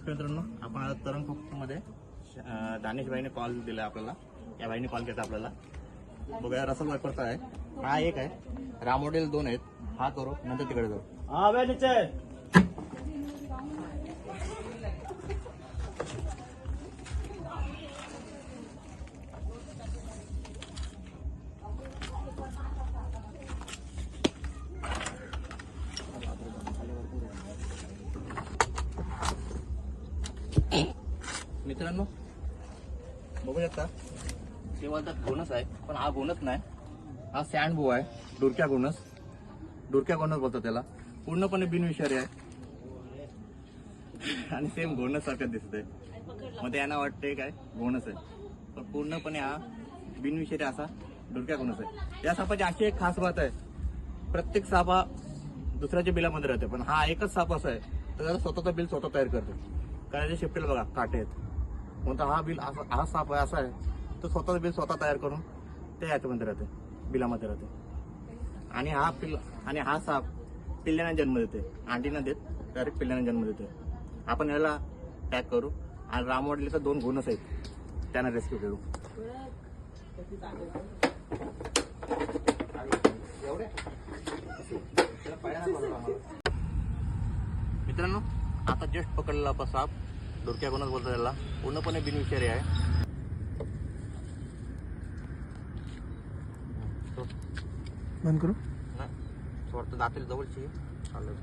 नमस्कार मित्रांनो, आपण आता तरंगमध्ये दानिश भाईने कॉल दिला आपल्याला. या भाईने कॉल केला आपल्याला. बघा रसल वापरता आहे. हा एक आहे, रामोडेल 2 आहेत. हा करू नंतर तिकडे जाऊ. हा बे नीचे मित्रांनो बघू शकता, शेवटचा बोनस आहे, पण हा बोनस नाही, हा सँड बो आहे. डुरक्या बोनस बोलतो त्याला. पूर्णपणे बिनविषारी आहे आणि सेम बोनस सारखं दिसतंय. मग यांना वाटतंय काय बोनस आहे, पण पूर्णपणे हा बिनविषारी असा डुरक्या बोनस आहे. या सापाची अशी एक खास बात आहे, प्रत्येक साप हा दुसऱ्याच्या बिलामध्ये राहते, पण हा एकच साप असा आहे तर त्याला स्वतःचं बिल स्वतः तयार करतो. कारण शिफ्टीला बघा काटे आहेत, म्हणतो हा साप आहे असा आहे तो स्वतःचं बिल स्वतः तयार करून ते याच्यामध्ये राहते, बिलामध्ये राहते. आणि हा साप पिल्ल्याने जन्म देते, अंडी न देत डायरेक्ट पिल्ल्याने जन्म देते. आपण याला टॅग करू आणि रामवाडलीचा 2 बोनस आहेत, त्यांना रेस्क्यू करू. मित्रांनो आता जस्ट पकडलेला आपण साप डुरक्या बोनस बोलतो त्याला, पूर्णपणे बिनविषारी आहे. बंद करू थोडं दातेल जवळची चालेल.